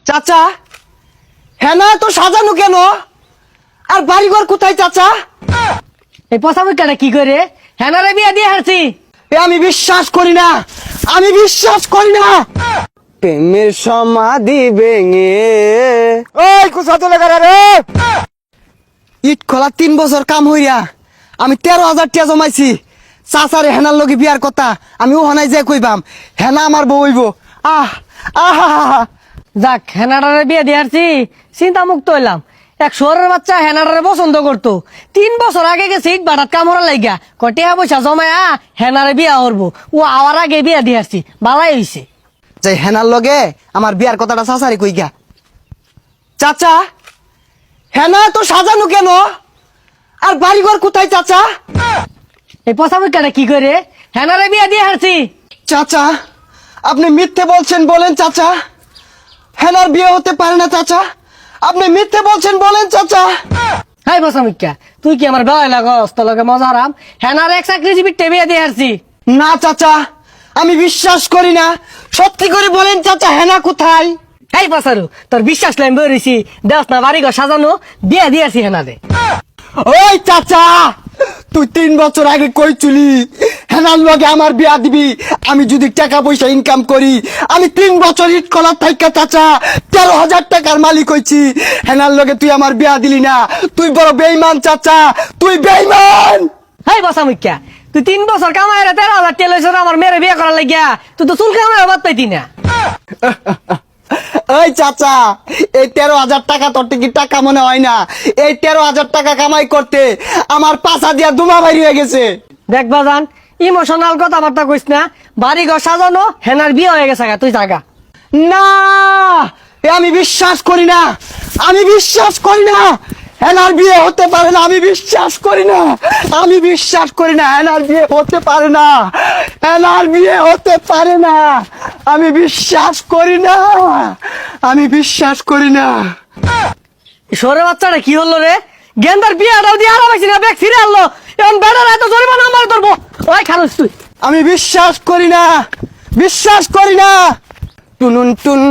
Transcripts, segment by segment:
চাচা হেনা তো সাজানো কেন? আর বাড়িঘর কোথায় চাচা? এই পচামিকাটা কি করে হেনারে বিয়া দিয়ে হারছি? আমি বিশ্বাস করি না, আমি বিশ্বাস করি না। প্রেমের সমাধি ভেঙে ওই কোথা চলে গেল রে? ইট খোলা 3 বছর কাম হইয়া আমি 13,000 টাকা জমাইছি। চাচারে হেনার লগে বিয়ার কথা আমি ওখানায় যে কইবাম হেনা আমার বউ হইব। আহ আহা যাক হেনাডারে বিয়া দিয়ে হারছি, চিন্তা মুক্ত হইলাম। এক শহরের বাচ্চা হেনাডারে পছন্দ করতো, 3 বছর আগে গেছে ইট বাটাত কামড়া লাইগা কটিয়া পয়সা জমায়া হেনারে বিয়া করবো। ও আওয়ার আগে বিয়া দিয়ে হারছি, বালাই হইছে। যে হেনার লগে আমার বিয়ার কথাটা চাচারে কই গা। চাচা হেনা তো সাজানো কেন? আর বাড়িঘর কোথায় চাচা? এই পচামিকাটা কি করে হেনারে বিয়া দিয়ে হারছি? চাচা আপনি মিথ্যে বলছেন, বলেন চাচা। হেনার বিয়ে হতে পারে না চাচা, আপনি মিথ্যে বলছেন, বলেন চাচা। হাই পচামিকা, তুই কি আমার বেলায় লাগস? তোর লগে মজা হারাম। হেনার এক চাকরিজীবীর বিয়া দিয়ে হারছি। না চাচা আমি বিশ্বাস করি না, সত্যি করে বলেন চাচা হেনা কোথায়? এই পাসারু, তোর বিশ্বাস লাইন বেরিয়েছি, দেখ না বাড়ি ঘর সাজানো, বিয়া দিয়েছি হেনারে। ওই চাচা তুই 3 বছর আগে কইছিলি হেনার লগে আমার বিয়া দিবি। আমি যদি টাকা পয়সা ইনকাম করি, আমি 3 বছর ইট কলার থাইকা চাচা 13,000 টাকার মালিক হইছি। হেনার লগে তুই আমার বিয়া দিলি না, তুই বড় বেঈমান চাচা, তুই বেঈমান। হাই পচামিকা, তুই 3 বছর কামাই 13,000 টাকা লইছ আমার মেয়েরে বিয়ে করার লাগিয়া, তুই তো চুল কামাই বাদ পাইতি না। ওই চাচা এই 13,000 টাকা তোর কি টাকা মনে হয় না? এই 13,000 টাকা কামাই করতে আমার পাছা দিয়া দুমা বাইর হয়ে গেছে। দেখ বাজান, ইমোশনাল কথাবার্তা কইস না। বাড়ি ঘর সাজানো, হেনার বিয়ে হয়ে গেছে, তুই জাগা। না এ আমি বিশ্বাস করি না, আমি বিশ্বাস করি না। হেনার বিয়ে হতে পারে না, আমি বিশ্বাস করি না, আমি বিশ্বাস করি না। হেনার বিয়ে হতে পারে না, হেনার বিয়ে হতে পারে না, আমি বিশ্বাস করি না, আমি বিশ্বাস করি না। সরে বাচ্চাটা কি হলো রে? গেন্দার বিয়েটাও দিয়ে হারাইছি না, ব্যাগ ফিরে আনলো। এখন বেড়ার এত জরিমানা আমার ধরবো। ওই খারুস তুই। আমি বিশ্বাস করি না, বিশ্বাস করি না। টুনুন টুন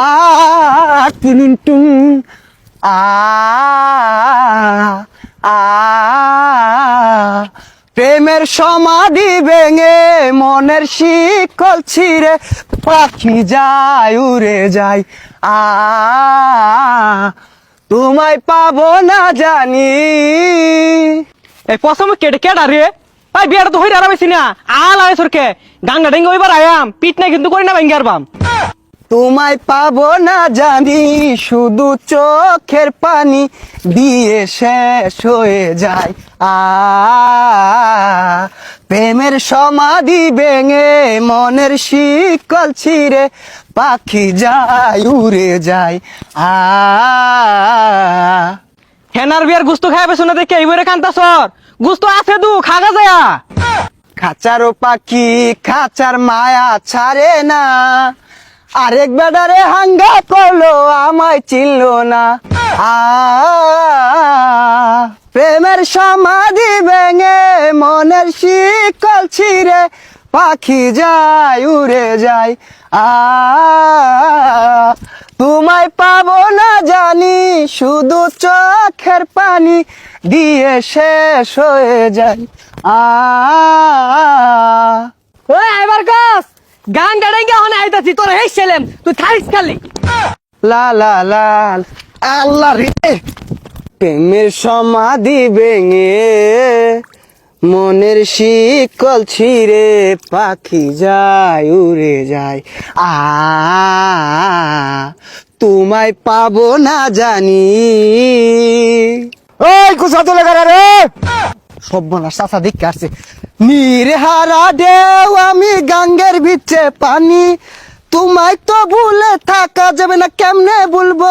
আ টুনুন টুন আ আ প্রেমের সমাধি ভেঙে মনের শিকল ছিঁড়ে পাখি যায় উড়ে যায়। আ তোমায় পাবো না জানি। এই পছন্দ কেটে কেডা রে? ভাই বিয়াটা তো হইরা আরামাইছি না, আল আয় সরকে গাঙ্গা ডেঙ্গা ওইবার আয়াম পিট না কিন্তু করি না ভাঙ্গার বাম। তোমায় পাবো না জানি, শুধু চোখের পানি দিয়ে শেষ হয়ে যায়। প্রেমের সমাধি ভেঙে মনের শিকল ছিঁড়ে পাখি যায় উড়ে যায়। হেনার বিয়ার গুস্ত খাই পেছো না দেখে এইবারে কান্তা সর গুস্ত আছে দু খাগা যায়া। খাঁচারও পাখি খাঁচার মায়া ছাড়ে না, আরেক বেডারে হাঙ্গা করলো আমায় চিনল না। প্রেমের সমাধি ভেঙে মনের শিকল ছিঁড়ে পাখি যায় উড়ে যায়। তোমায় পাবো না জানি, শুধু চোখের পানি দিয়ে শেষ হয়ে যায়। ওই আইবার কস গান গাড়াইগা হনে আইতাছি, তোর হেই ছেলেম তুই থাইস খালি। লা লা লা আল্লাহ রে, প্রেমের সমাধি ভেঙে মনের শিকল ছিঁড়ে পাখি যায় উড়ে যায়। তোমায় পাবো না জানি। ওই কোথা চলে গেল রে? সর্বনাশ চাচা দেখতে আসছে। নির্হারা ঢেউ আমি গাঙ্গের ভিতরে পানি, তোমায় তো ভুলে থাকা যাবে না, কেমনে বলবো।